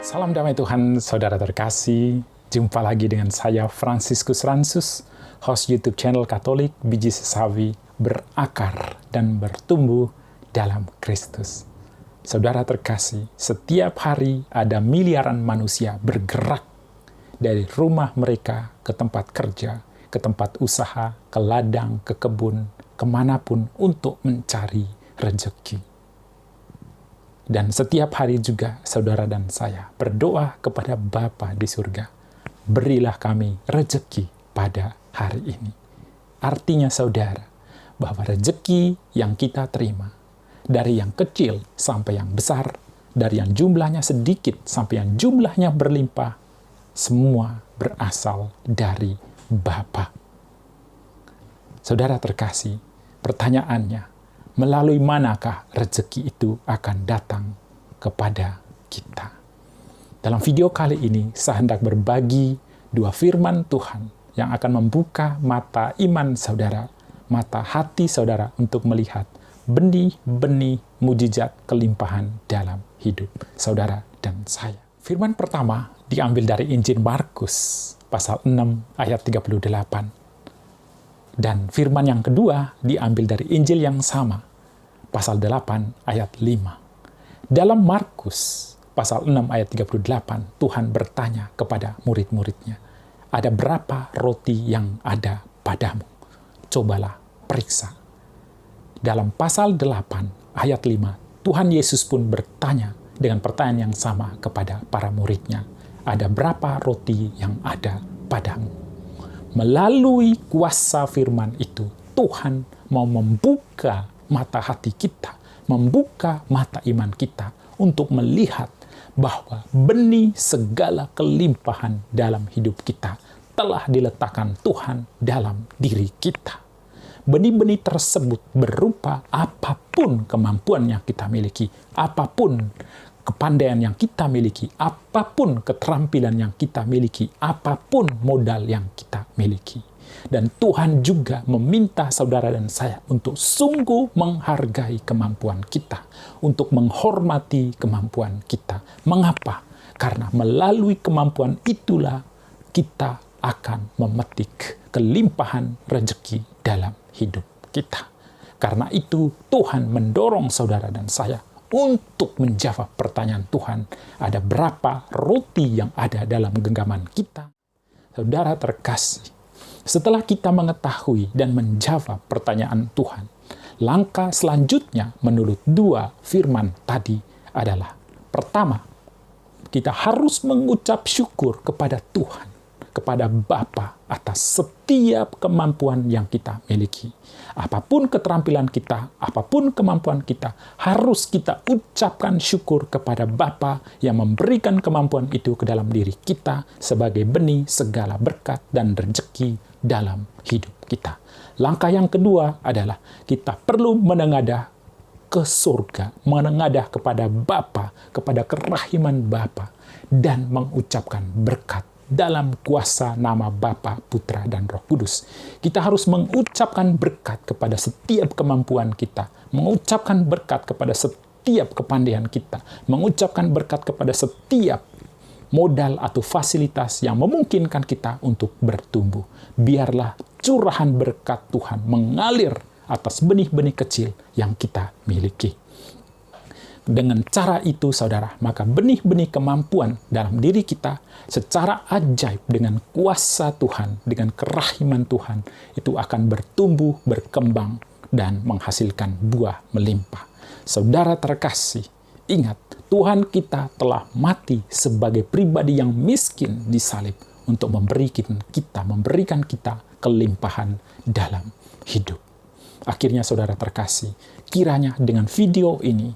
Salam damai Tuhan, saudara terkasih. Jumpa lagi dengan saya, Fransiskus Ransus, host YouTube channel Katolik Biji Sesawi, berakar dan bertumbuh dalam Kristus. Saudara terkasih, setiap hari ada miliaran manusia bergerak dari rumah mereka ke tempat kerja, ke tempat usaha, ke ladang, ke kebun, kemanapun untuk mencari rezeki. Dan setiap hari juga saudara dan saya berdoa kepada Bapa di surga, berilah kami rezeki pada hari ini. Artinya saudara, bahwa rezeki yang kita terima, dari yang kecil sampai yang besar, dari yang jumlahnya sedikit sampai yang jumlahnya berlimpah, semua berasal dari Bapa. Saudara terkasih, pertanyaannya, melalui manakah rezeki itu akan datang kepada kita? Dalam video kali ini, saya hendak berbagi dua firman Tuhan yang akan membuka mata iman saudara, mata hati saudara untuk melihat benih-benih mujizat kelimpahan dalam hidup saudara dan saya. Firman pertama diambil dari Injil Markus, pasal 6 ayat 38. Dan firman yang kedua diambil dari Injil yang sama, pasal 8 ayat 5. Dalam Markus pasal 6 ayat 38, Tuhan bertanya kepada murid-muridnya, ada berapa roti yang ada padamu? Cobalah periksa. Dalam pasal 8 ayat 5, Tuhan Yesus pun bertanya dengan pertanyaan yang sama kepada para muridnya, ada berapa roti yang ada padamu? Melalui kuasa firman itu, Tuhan mau membuka mata hati kita, membuka mata iman kita untuk melihat bahwa benih segala kelimpahan dalam hidup kita telah diletakkan Tuhan dalam diri kita. Benih-benih tersebut berupa apapun kemampuan yang kita miliki, apapun kepandaian yang kita miliki, apapun keterampilan yang kita miliki, apapun modal yang kita miliki. Dan Tuhan juga meminta saudara dan saya untuk sungguh menghargai kemampuan kita, untuk menghormati kemampuan kita. Mengapa? Karena melalui kemampuan itulah kita akan memetik kelimpahan rezeki dalam hidup kita. Karena itu Tuhan mendorong saudara dan saya untuk menjawab pertanyaan Tuhan, ada berapa roti yang ada dalam genggaman kita? Saudara terkasih, setelah kita mengetahui dan menjawab pertanyaan Tuhan, langkah selanjutnya menurut dua firman tadi adalah, pertama, kita harus mengucap syukur kepada Tuhan, kepada Bapa atas setiap kemampuan yang kita miliki. Apapun keterampilan kita, apapun kemampuan kita, harus kita ucapkan syukur kepada Bapa yang memberikan kemampuan itu ke dalam diri kita sebagai benih segala berkat dan rezeki dalam hidup kita. Langkah yang kedua adalah kita perlu menengadah ke surga, menengadah kepada Bapa, kepada kerahiman Bapa, dan mengucapkan berkat dalam kuasa nama Bapa, Putra, dan Roh Kudus. Kita harus mengucapkan berkat kepada setiap kemampuan kita, mengucapkan berkat kepada setiap kepandaian kita, mengucapkan berkat kepada setiap modal atau fasilitas yang memungkinkan kita untuk bertumbuh. Biarlah curahan berkat Tuhan mengalir atas benih-benih kecil yang kita miliki. Dengan cara itu, saudara, maka benih-benih kemampuan dalam diri kita secara ajaib dengan kuasa Tuhan, dengan kerahiman Tuhan, itu akan bertumbuh, berkembang, dan menghasilkan buah melimpah. Saudara terkasih, ingat, Tuhan kita telah mati sebagai pribadi yang miskin di salib untuk memberikan kita kelimpahan dalam hidup. Akhirnya saudara terkasih, kiranya dengan video ini,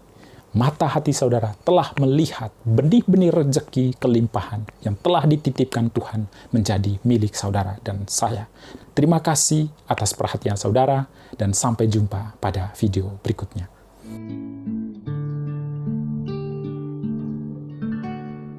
mata hati saudara telah melihat benih-benih rezeki kelimpahan yang telah dititipkan Tuhan menjadi milik saudara dan saya. Terima kasih atas perhatian saudara dan sampai jumpa pada video berikutnya.